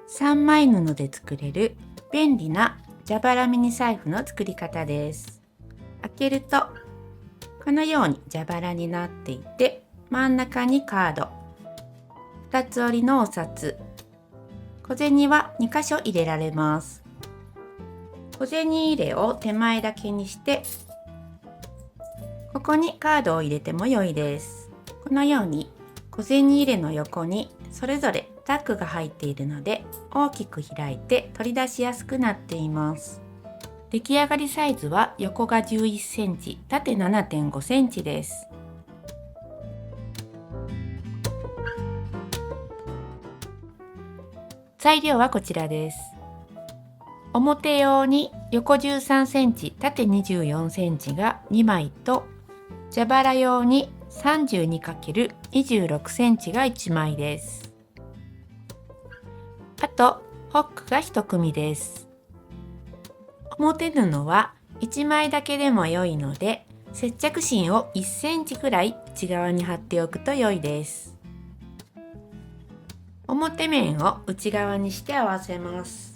3枚布で作れる便利な蛇腹ミニ財布の作り方です。開けるとこのように蛇腹になっていて、真ん中にカード、2つ折りのお札、小銭は2箇所入れられます。小銭入れを手前だけにして、ここにカードを入れても良いです。このように小銭入れの横にそれぞれタックが入っているので、大きく開いて取り出しやすくなっています。出来上がりサイズは横が11センチ、縦 7.5 センチです。材料はこちらです。表用に横13センチ、縦24センチが2枚と、蛇腹用に 32×26 センチが1枚です。あと、ホックが1組です。表布は1枚だけでも良いので、接着芯を1センチくらい内側に貼っておくと良いです。表面を内側にして合わせます。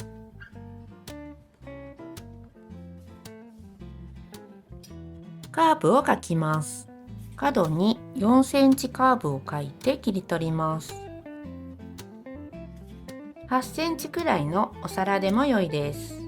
カーブを描きます。角に4センチカーブを描いて切り取ります。8センチくらいのお皿でも良いです。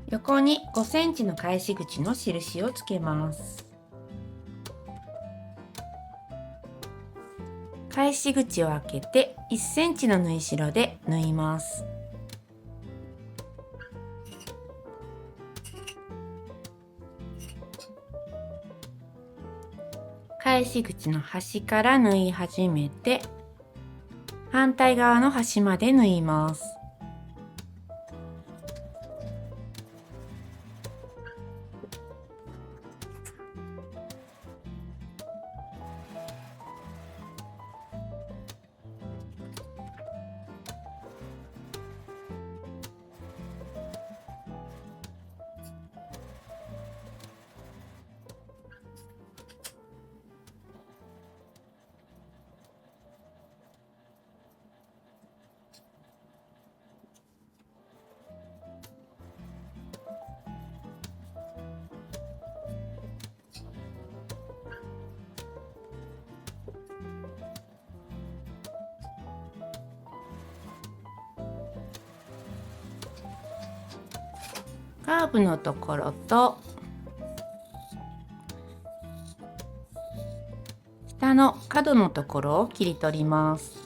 横に5センチの返し口の印をつけます。返し口を開けて1センチの縫い代で縫います。返し口の端から縫い始めて、反対側の端まで縫います。カーブのところと下の角のところを切り取ります。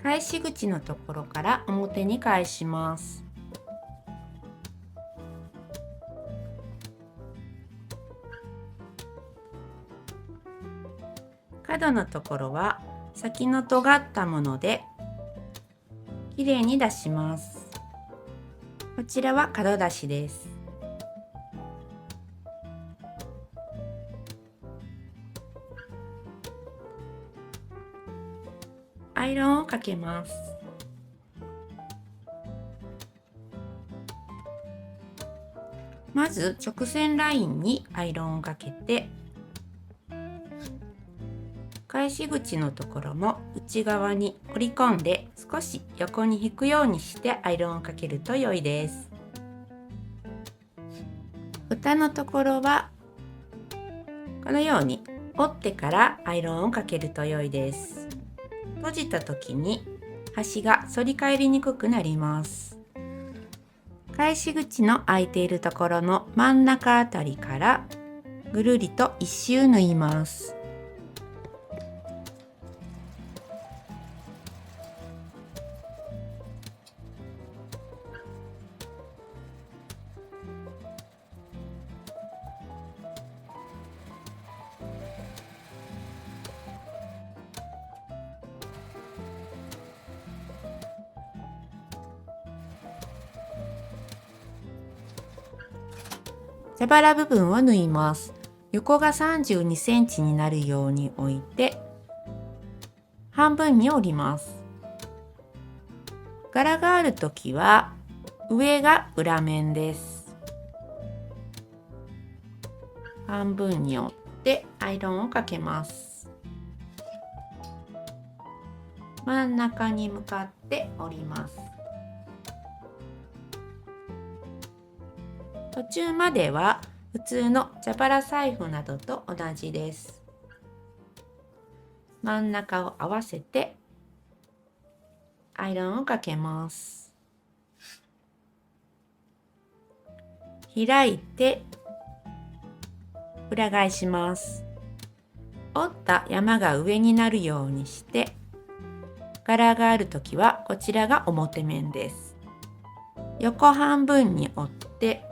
返し口のところから表に返します。角のところは先の尖ったものできれいに出します。こちらは角出しです。アイロンをかけます。まず直線ラインにアイロンをかけて、返し口のところも内側に折り込んで少し横に引くようにしてアイロンをかけると良いです。蓋のところはこのように折ってからアイロンをかけると良いです。閉じた時に端が反り返りにくくなります。返し口の開いているところの真ん中あたりからぐるりと一周縫います。蛇腹部分を縫います。横が32センチになるように置いて半分に折ります。柄があるときは上が裏面です。半分に折ってアイロンをかけます。真ん中に向かって折ります。途中までは普通の蛇腹財布などと同じです。真ん中を合わせてアイロンをかけます。開いて裏返します。折った山が上になるようにして柄があるときはこちらが表面です。横半分に折って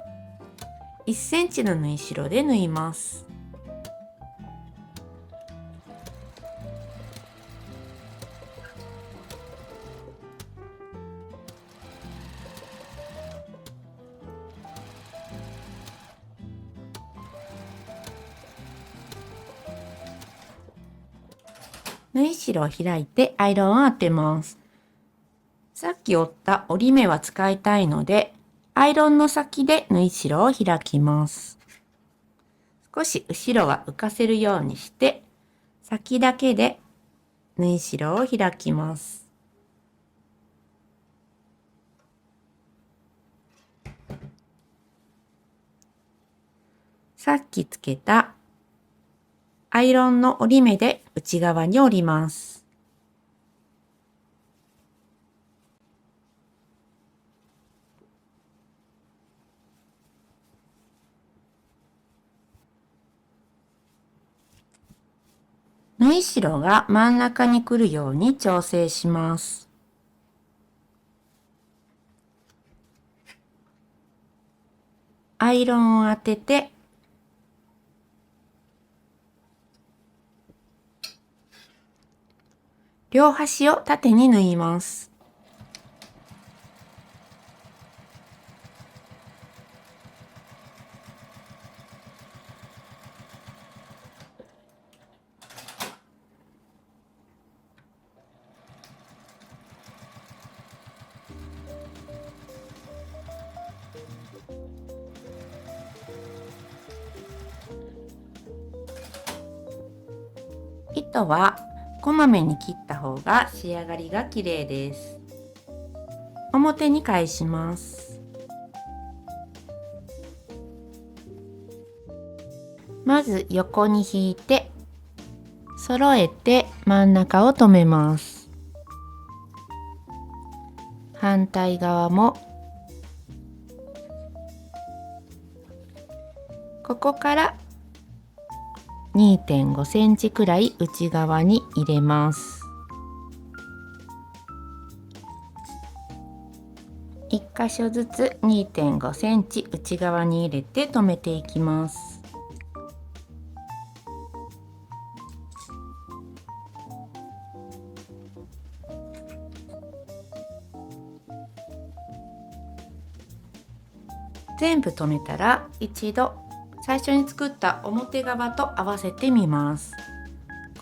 1センチの縫い代で縫います。縫い代を開いてアイロンを当てます。さっき折った折り目は使いたいので、アイロンの先で縫い代を開きます。少し後ろは浮かせるようにして、先だけで縫い代を開きます。さっきつけたアイロンの折り目で内側に折ります。縫い代が真ん中に来るように調整します。アイロンを当てて両端を縦に縫います。糸はこまめに切った方が仕上がりが綺麗です。表に返します。まず横に引いて揃えて真ん中を留めます。反対側もここから2.5 センチくらい内側に入れます。1箇所ずつ 2.5 センチ内側に入れて留めていきます。全部留めたら一度最初に作った表側と合わせてみます。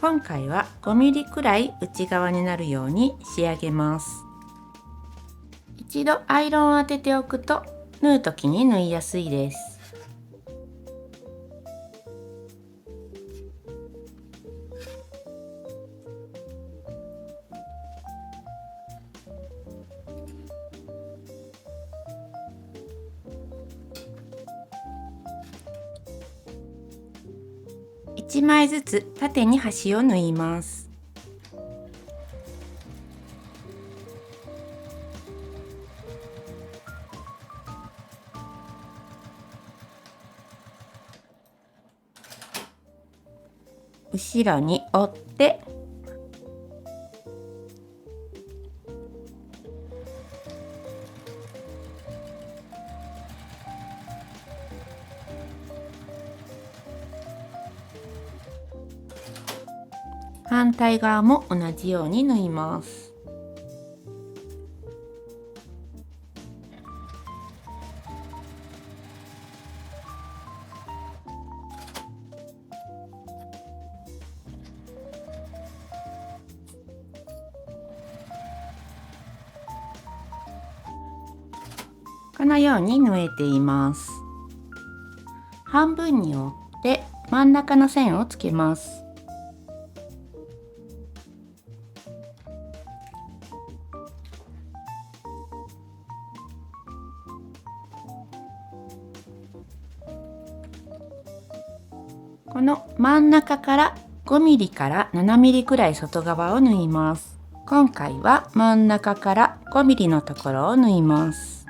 今回は5ミリくらい内側になるように仕上げます。一度アイロンを当てておくと縫う時に縫いやすいです。1枚ずつ縦に端を縫います。後ろに折って反対側も同じように縫います。このように縫えています。半分に折って真ん中の線をつけます。この真ん中から5ミリから7ミリくらい外側を縫います。今回は真ん中から5ミリのところを縫います。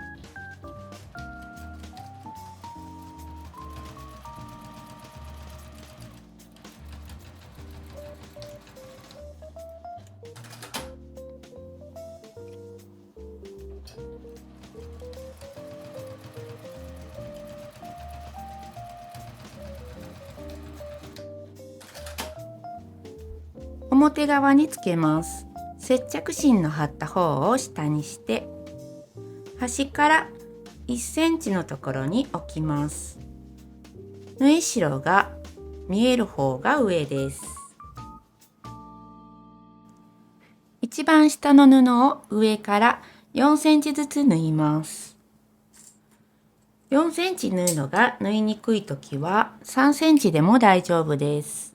表側につけます。接着芯の貼った方を下にして端から1センチのところに置きます。縫い代が見える方が上です。一番下の布を上から4センチずつ縫います。4センチ縫うのが縫いにくいときは3センチでも大丈夫です。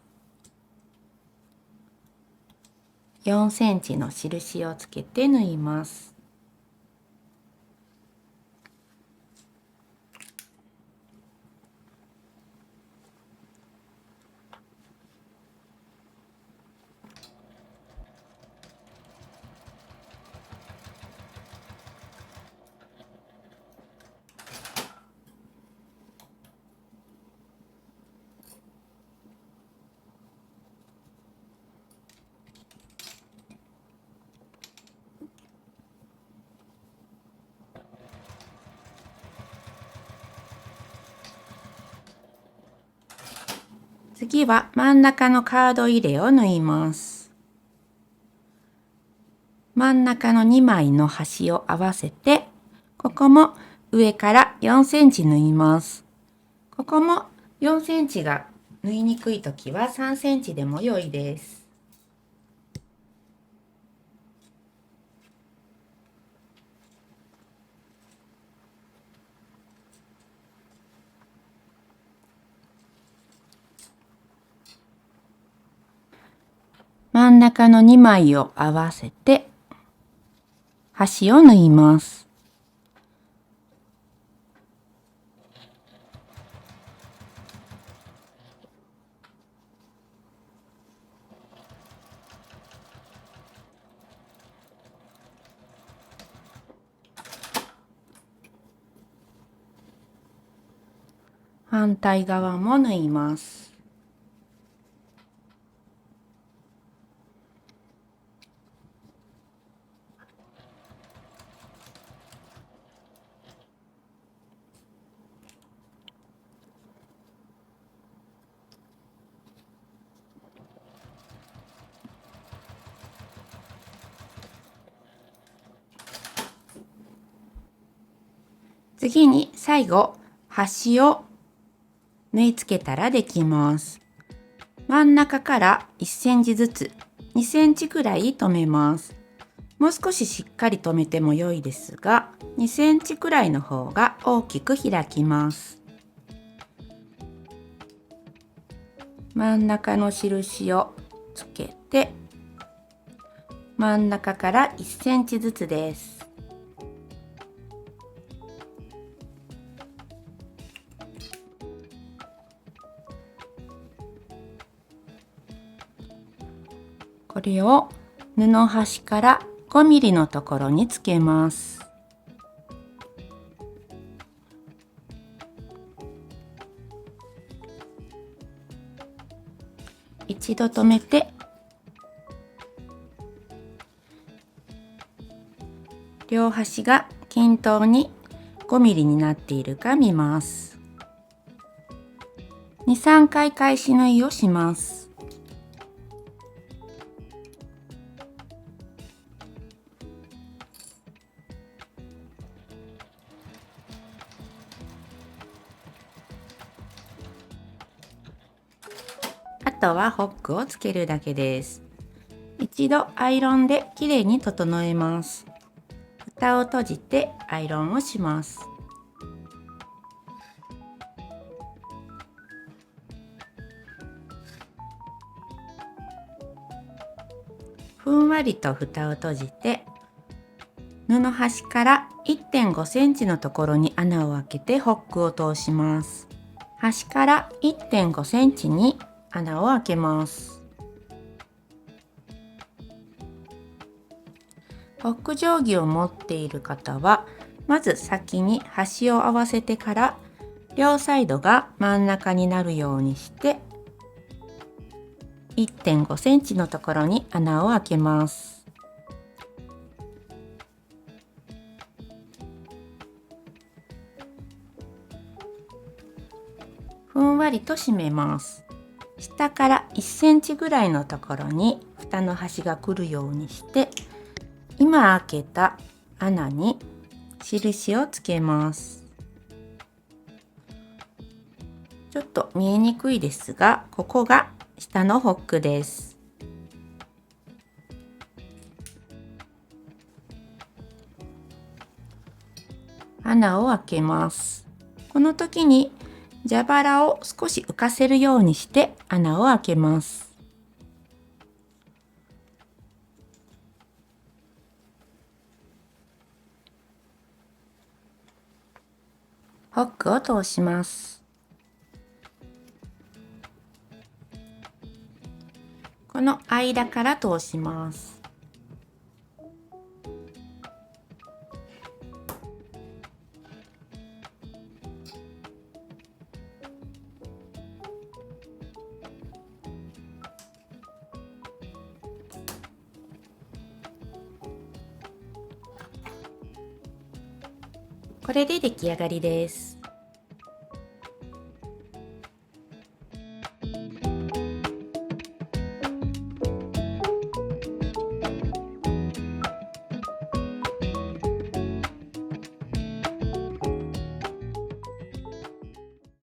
4センチの印をつけて縫います。次は真ん中のカード入れを縫います。真ん中の2枚の端を合わせて、ここも上から4センチ縫います。ここも4センチが縫いにくいときは3センチでも良いです。真ん中の2枚を合わせて端を縫います。反対側も縫います。次に最後端を縫い付けたらできます。真ん中から1センチずつ2センチくらい留めます。もう少ししっかり留めても良いですが、2センチくらいの方が大きく開きます。真ん中の印をつけて、真ん中から1センチずつです。これを布端から5ミリのところにつけます。一度留めて、両端が均等に5ミリになっているか見ます。2、3回返し縫いをします。あとはホックをつけるだけです。一度アイロンできれいに整えます。蓋を閉じてアイロンをします。ふんわりと蓋を閉じて、布端から1.5センチのところに穴を開けてホックを通します。端から1.5センチに穴を開けます。ホック定規を持っている方は、まず先に端を合わせてから両サイドが真ん中になるようにして1.5センチのところに穴を開けます。ふんわりと締めます。下から1センチぐらいのところに蓋の端が来るようにして、今開けた穴に印をつけます。ちょっと見えにくいですが、ここが下のホックです。穴を開けます。この時に蛇腹を少し浮かせるようにして穴を開けます。ホックを通します。この間から通します。これで出来上がりです。